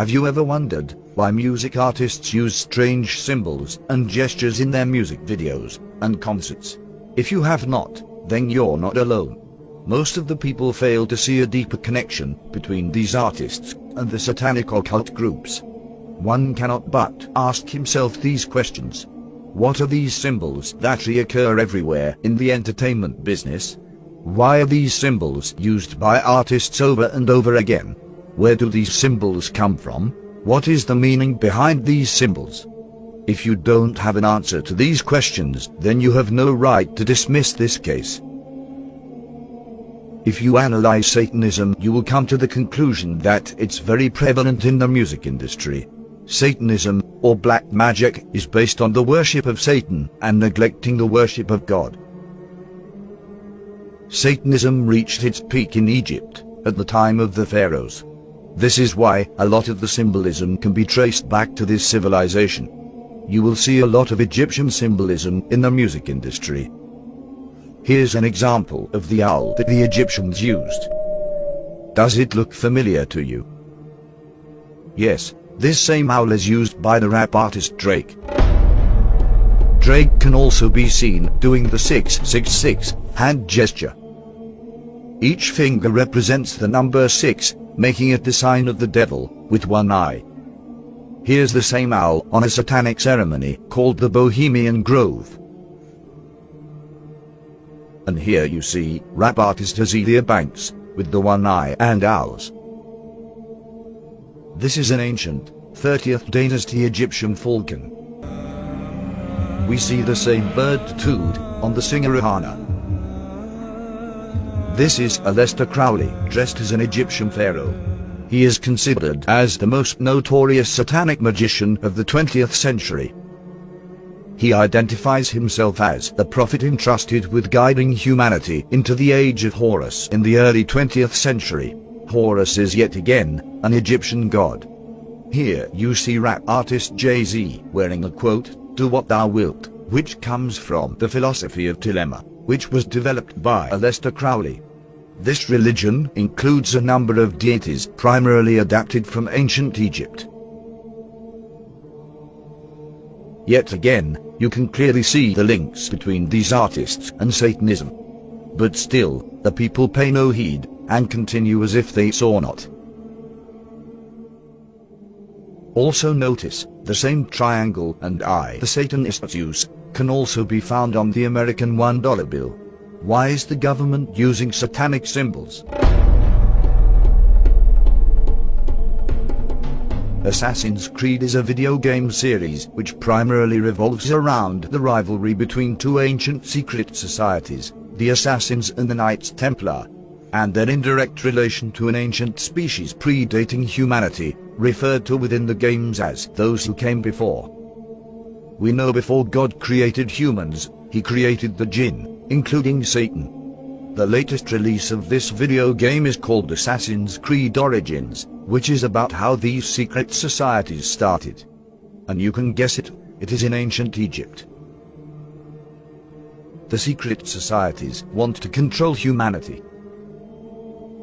Have you ever wondered why music artists use strange symbols and gestures in their music videos and concerts? If you have not, then you're not alone. Most of the people fail to see a deeper connection between these artists and the satanic occult groups. One cannot but ask himself these questions. What are these symbols that reoccur everywhere in the entertainment business? Why are these symbols used by artists over and over again? Where do these symbols come from? What is the meaning behind these symbols? If you don't have an answer to these questions, then you have no right to dismiss this case. If you analyze Satanism, you will come to the conclusion that it's very prevalent in the music industry. Satanism, or black magic, is based on the worship of Satan and neglecting the worship of God. Satanism reached its peak in Egypt at the time of the pharaohs. This is why a lot of the symbolism can be traced back to this civilization. You will see a lot of Egyptian symbolism in the music industry. Here's an example of the owl that the Egyptians used. Does it look familiar to you? Yes, this same owl is used by the rap artist Drake. Drake can also be seen doing the 666 hand gesture. Each finger represents the number 6, making it the sign of the devil, with one eye. Here's the same owl on a satanic ceremony called the Bohemian Grove. And here you see rap artist Azealia Banks, with the one eye and owls. This is an ancient, 30th dynasty Egyptian falcon. We see the same bird tattooed on the singer Rihanna. This is Aleister Crowley, dressed as an Egyptian pharaoh. He is considered as the most notorious satanic magician of the 20th century. He identifies himself as the prophet entrusted with guiding humanity into the age of Horus in the early 20th century. Horus is yet again an Egyptian god. Here you see rap artist Jay-Z wearing a quote, "Do what thou wilt," which comes from the philosophy of dilemma, which was developed by Aleister Crowley. This religion includes a number of deities primarily adapted from ancient Egypt. Yet again, you can clearly see the links between these artists and Satanism. But still, the people pay no heed, and continue as if they saw not. Also notice, the same triangle and eye the Satanists use can also be found on the American $1 bill. Why is the government using satanic symbols? Assassin's Creed is a video game series which primarily revolves around the rivalry between two ancient secret societies, the Assassins and the Knights Templar, and their indirect relation to an ancient species predating humanity, referred to within the games as those who came before. We know before God created humans, he created the jinn, including Satan. The latest release of this video game is called Assassin's Creed Origins, which is about how these secret societies started. And you can guess it, it is in ancient Egypt. The secret societies want to control humanity.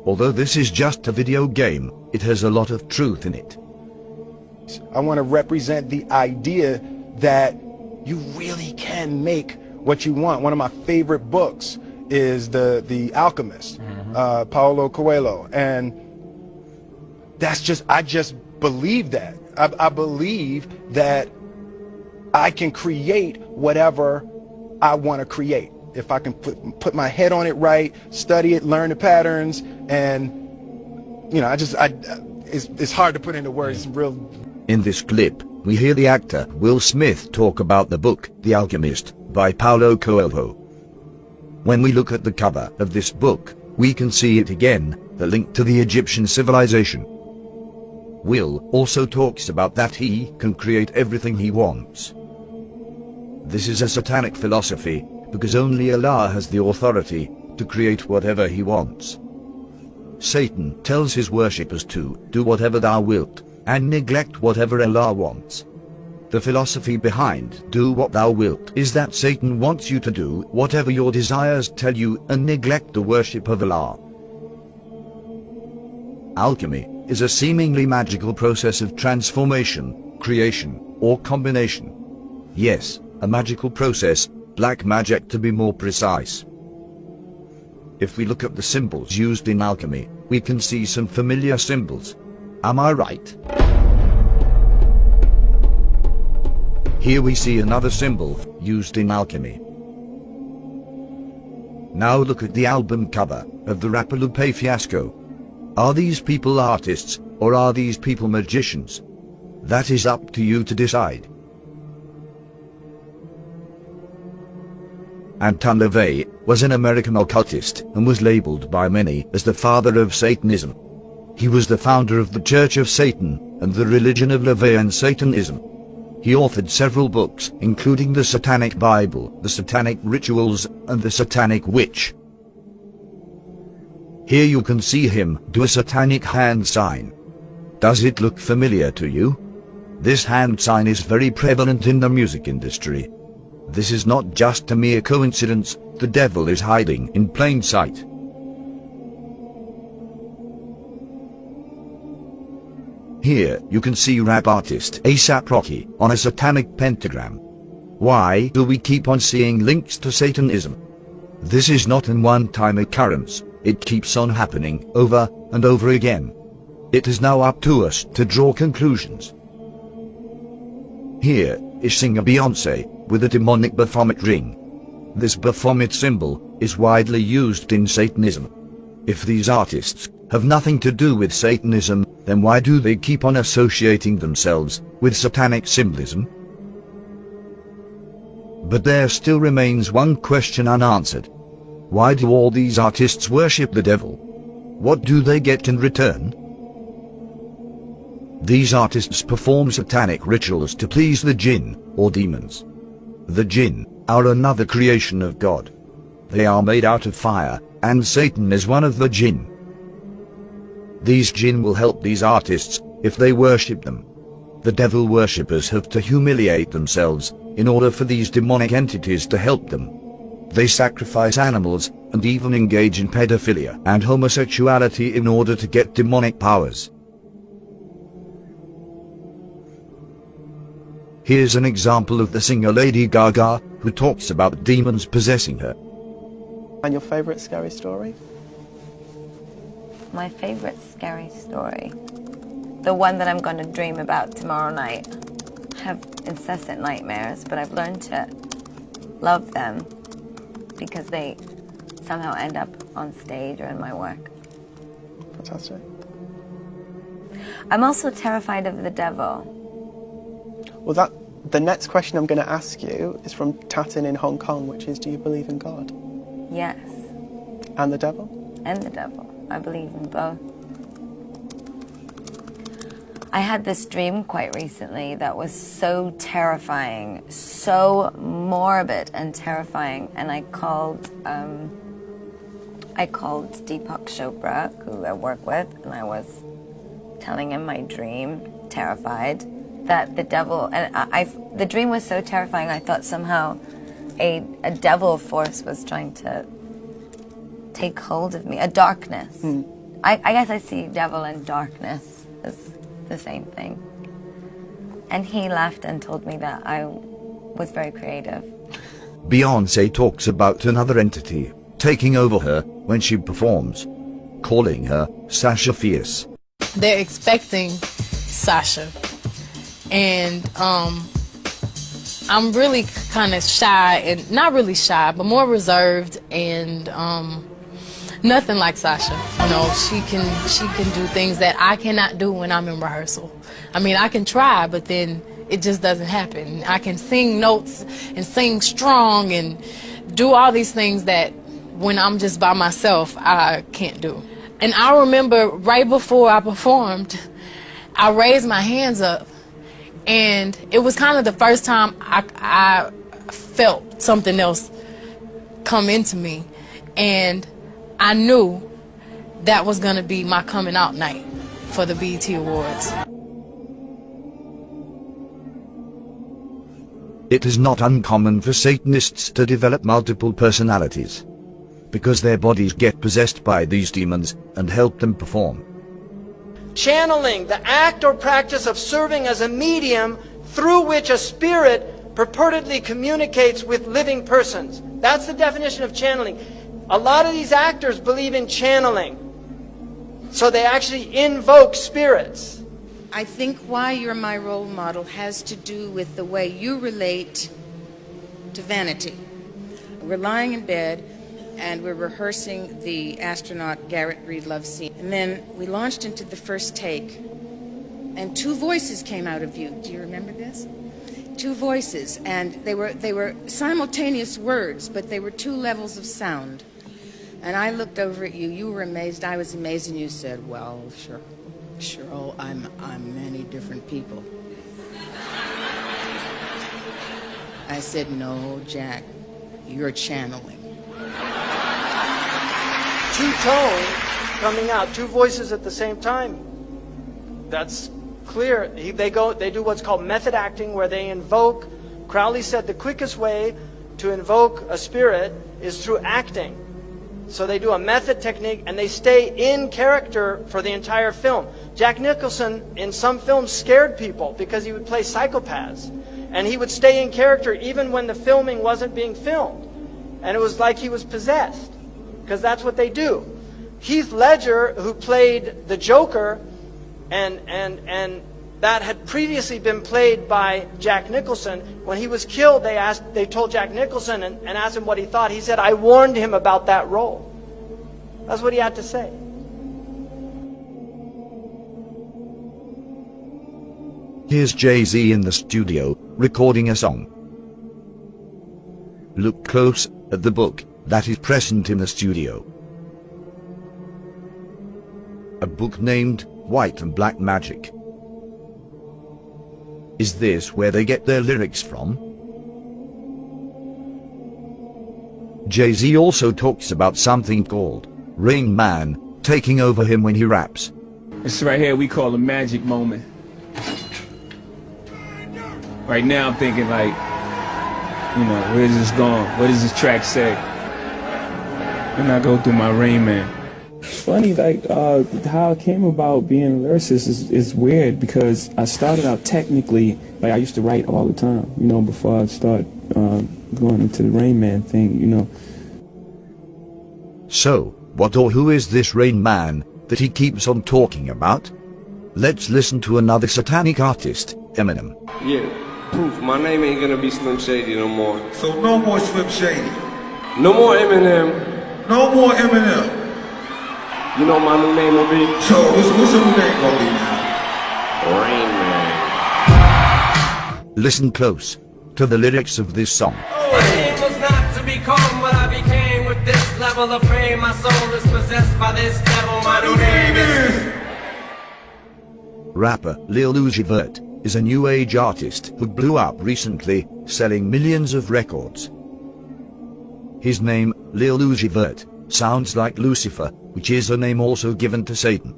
Although this is just a video game, it has a lot of truth in it. I want to represent the idea that you really can make what you want. One of my favorite books is The Alchemist, Paulo Coelho, and I just believe that. I believe that I can create whatever I want to create. If I can put my head on it right, study it, learn the patterns, and you know, it's hard to put into words. It's real. In this clip, we hear the actor Will Smith talk about the book The Alchemist by Paulo Coelho. When we look at the cover of this book, we can see it again, the link to the Egyptian civilization. Will also talks about that he can create everything he wants. This is a satanic philosophy, because only Allah has the authority to create whatever he wants. Satan tells his worshippers to do whatever thou wilt, and neglect whatever Allah wants. The philosophy behind do what thou wilt is that Satan wants you to do whatever your desires tell you and neglect the worship of Allah. Alchemy is a seemingly magical process of transformation, creation, or combination. Yes, a magical process, black magic to be more precise. If we look at the symbols used in alchemy, we can see some familiar symbols. Am I right? Here we see another symbol used in alchemy. Now look at the album cover of the rapper Lupe Fiasco. Are these people artists, or are these people magicians? That is up to you to decide. Anton LaVey was an American occultist and was labeled by many as the father of Satanism. He was the founder of the Church of Satan and the religion of LaVeyan Satanism. He authored several books, including the Satanic Bible, the Satanic Rituals, and the Satanic Witch. Here you can see him do a satanic hand sign. Does it look familiar to you? This hand sign is very prevalent in the music industry. This is not just a mere coincidence, the devil is hiding in plain sight. Here you can see rap artist A$AP Rocky on a satanic pentagram. Why do we keep on seeing links to Satanism? This is not an one-time occurrence. It keeps on happening over and over again. It is now up to us to draw conclusions. Here is singer Beyonce with a demonic Baphomet ring. This Baphomet symbol is widely used in Satanism. If these artists have nothing to do with Satanism, then why do they keep on associating themselves with satanic symbolism? But there still remains one question unanswered. Why do all these artists worship the devil? What do they get in return? These artists perform satanic rituals to please the jinn, or demons. The jinn are another creation of God. They are made out of fire, and Satan is one of the jinn. These jinn will help these artists if they worship them. The devil worshippers have to humiliate themselves in order for these demonic entities to help them. They sacrifice animals and even engage in pedophilia and homosexuality in order to get demonic powers. Here's an example of the singer Lady Gaga, who talks about demons possessing her. And your favorite scary story? My favorite scary story, the one that I'm going to dream about tomorrow night. I have incessant nightmares, but I've learned to love them because they somehow end up on stage or in my work. Fantastic. I'm also terrified of the devil. Well, the next question I'm going to ask you is from Tatin in Hong Kong, which is, do you believe in God? Yes. And the devil? And the devil. I believe in both. I had this dream quite recently that was so terrifying, so morbid and terrifying, and I called Deepak Chopra, who I work with, and I was telling him my dream, terrified, that the devil, and the dream was so terrifying, I thought somehow a devil force was trying to take hold of me, a darkness. I guess I see devil and darkness as the same thing. And he laughed and told me that I was very creative. Beyonce talks about another entity taking over her when she performs, calling her Sasha Fierce. They're expecting Sasha, and I'm really kind of shy, and not really shy, but more reserved, and nothing like Sasha. You know, she can do things that I cannot do when I'm in rehearsal. I mean, I can try, but then it just doesn't happen. I can sing notes and sing strong and do all these things that when I'm just by myself, I can't do. And I remember right before I performed, I raised my hands up, and it was kind of the first time I felt something else come into me, and I knew that was going to be my coming out night for the BET Awards. It is not uncommon for Satanists to develop multiple personalities, because their bodies get possessed by these demons and help them perform. Channeling, the act or practice of serving as a medium through which a spirit purportedly communicates with living persons. That's the definition of channeling. A lot of these actors believe in channeling. So they actually invoke spirits. I think why you're my role model has to do with the way you relate to vanity. We're lying in bed and we're rehearsing the astronaut Garrett Reed love scene. And then we launched into the first take and two voices came out of you. Do you remember this? Two voices, and they were simultaneous words, but they were two levels of sound. And I looked over at you, you were amazed, I was amazed, and you said, well, sure, Cheryl, I'm many different people. I said, no, Jack, you're channeling. Two tones coming out, two voices at the same time. That's clear. They do what's called method acting, where they invoke. Crowley said the quickest way to invoke a spirit is through acting. So they do a method technique and they stay in character for the entire film. Jack Nicholson in some films scared people because he would play psychopaths. And he would stay in character even when the filming wasn't being filmed. And it was like he was possessed, because that's what they do. Heath Ledger, who played the Joker, and that had previously been played by Jack Nicholson. When he was killed, they told Jack Nicholson and asked him what he thought. He said, I warned him about that role. That's what he had to say. Here's Jay-Z in the studio, recording a song. Look close at the book that is present in the studio. A book named White and Black Magic. Is this where they get their lyrics from? Jay-Z also talks about something called Rain Man taking over him when he raps. This right here we call a magic moment. Right now I'm thinking like, you know, where's this going? What does this track say? Then I go through my Rain Man. It's funny, like, how it came about being a lyricist is weird, because I started out technically, like, I used to write all the time, you know, before I start going into the Rain Man thing, you know. So, what or who is this Rain Man that he keeps on talking about? Let's listen to another satanic artist, Eminem. Yeah, proof. My name ain't gonna be Slim Shady no more. So no more Slim Shady. No more Eminem. No more Eminem. You know my new name will be? So what's your new name gonna be now? Rain Man. Listen close to the lyrics of this song. My aim was not to become what I became with this level of fame. My soul is possessed by this devil. My new name is... Rapper Lil Uzi Vert is a new age artist who blew up recently, selling millions of records. His name, Lil Uzi Vert, sounds like Lucifer, which is a name also given to Satan.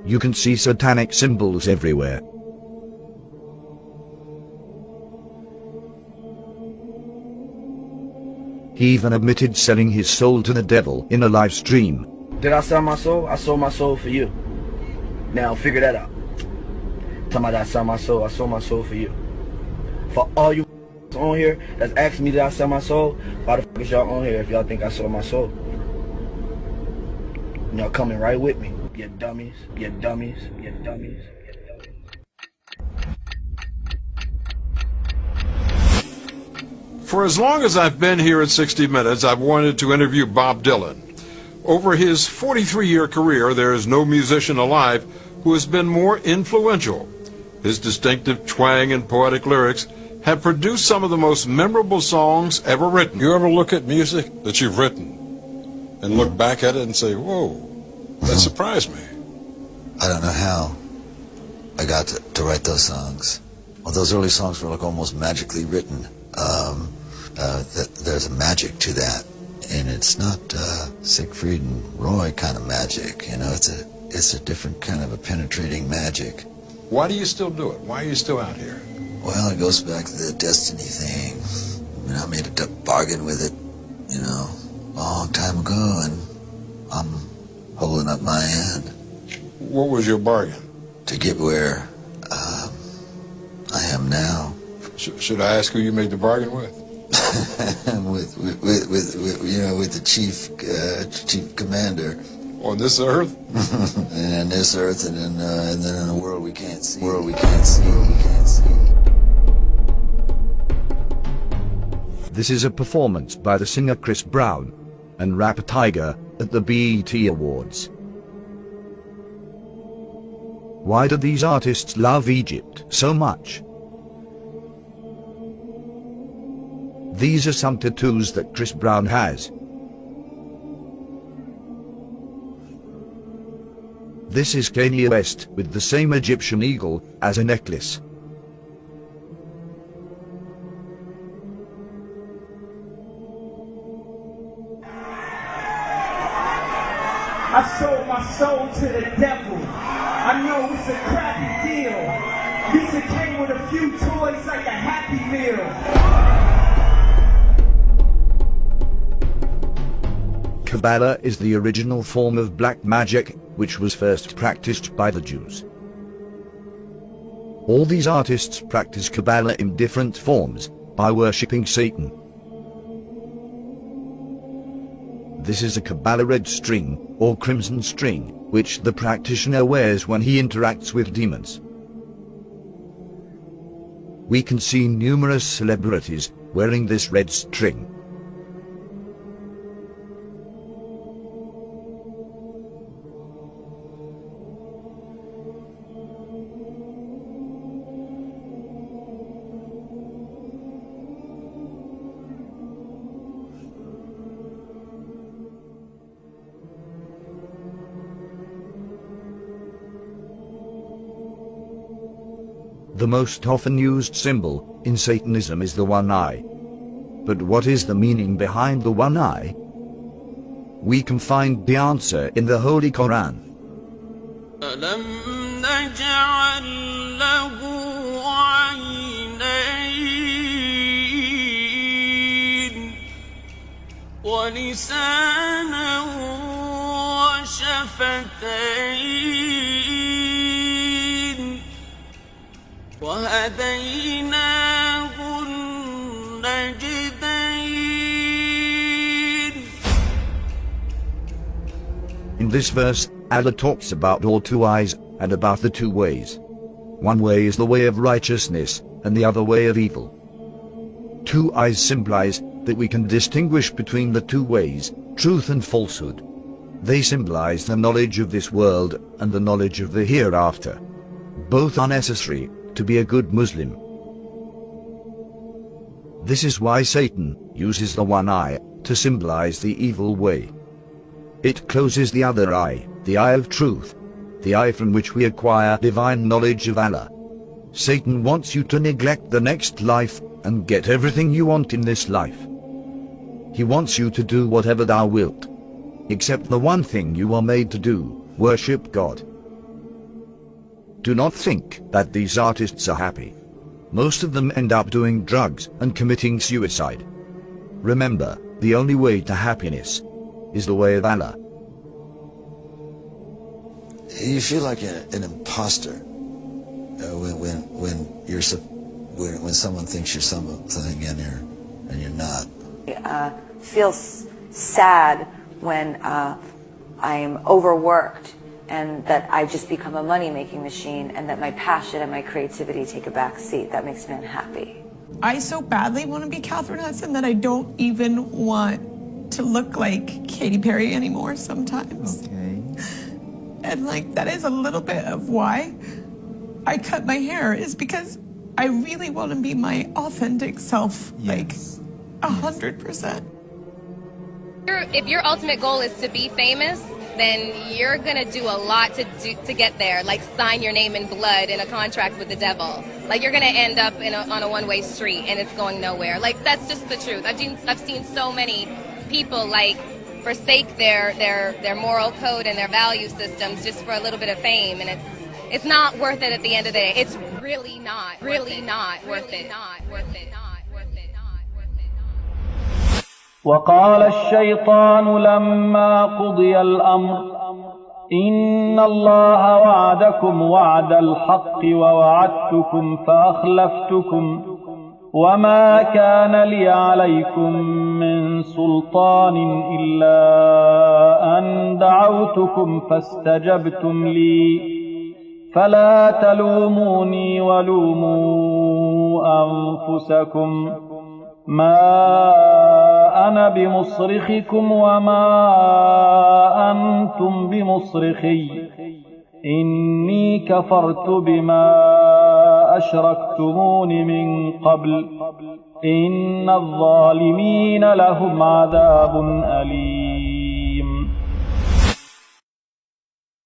You can see satanic symbols everywhere. He even admitted selling his soul to the devil in a live stream. Did I sell my soul? I sold my soul for you. Now figure that out. Talking about I sold my soul for you. For all you on here that's asking me did I sell my soul, why the fuck is y'all on here if y'all think I sold my soul? Y'all coming right with me. You dummies, you dummies, you dummies. For as long as I've been here at 60 Minutes, I've wanted to interview Bob Dylan. Over his 43-year career, there is no musician alive who has been more influential. His distinctive twang and poetic lyrics have produced some of the most memorable songs ever written. You ever look at music that you've written and look back at it and say, whoa, that surprised me? I don't know how I got to write those songs. Well, those early songs were like almost magically written. There's a magic to that, and it's not Siegfried and Roy kind of magic. You know, it's a different kind of a penetrating magic. Why do you still do it? Why are you still out here? Well, it goes back to the destiny thing. I mean, I made a bargain with it, you know, a long time ago, and What was your bargain? To get where I am now. Should I ask who you made the bargain with? with the chief commander. On this earth? And on this earth, and then in a world we can't see. This is a performance by the singer Chris Brown and rapper Tiger at the BET Awards. Why do these artists love Egypt so much? These are some tattoos that Chris Brown has. This is Kanye West with the same Egyptian eagle as a necklace. I sold my soul to the devil. I know it's a crappy deal. Lisa came with a few toys like a Happy Meal. Kabbalah is the original form of black magic, which was first practiced by the Jews. All these artists practice Kabbalah in different forms, by worshipping Satan. This is a Kabbalah red string, or crimson string, which the practitioner wears when he interacts with demons. We can see numerous celebrities wearing this red string. The most often used symbol in Satanism is the one eye. But what is the meaning behind the one eye? We can find the answer in the Holy Quran. وهديناه النجدين. In this verse, Allah talks about all two eyes and about the two ways. One way is the way of righteousness and the other way of evil. Two eyes symbolize that we can distinguish between the two ways, truth and falsehood. They symbolize the knowledge of this world and the knowledge of the hereafter. Both are necessary to be a good Muslim. This is why Satan uses the one eye to symbolize the evil way. It closes the other eye, the eye of truth, the eye from which we acquire divine knowledge of Allah. Satan wants you to neglect the next life and get everything you want in this life. He wants you to do whatever thou wilt, except the one thing you are made to do, worship God. Do not think that these artists are happy. Most of them end up doing drugs and committing suicide. Remember, the only way to happiness is the way of Allah. You feel like an imposter when someone thinks you're something and you're not. I feel sad when I'm overworked and that I just become a money-making machine and that my passion and my creativity take a back seat. That makes me unhappy. I so badly want to be Catherine Hudson that I don't even want to look like Katy Perry anymore sometimes. Okay. And like, that is a little bit of why I cut my hair, is because I really want to be my authentic self, Yes. like 100%. If your ultimate goal is to be famous, then you're gonna do a lot to get there, like sign your name in blood in a contract with the devil. Like you're gonna end up on a one-way street and it's going nowhere. Like that's just the truth. I've seen so many people like forsake their moral code and their value systems just for a little bit of fame, and it's not worth it at the end of the day. It's really not worth it. وقال الشيطان لما قضي الأمر إن الله وعدكم وعد الحق ووعدتكم فأخلفتكم وما كان لي عليكم من سلطان إلا أن دعوتكم فاستجبتم لي فلا تلوموني ولوموا أنفسكم ما أنا بمصرخكم وما أنتم بمصرخي إني كفرت بما أشركتمون من قبل إن الظالمين لهم عذاب أليم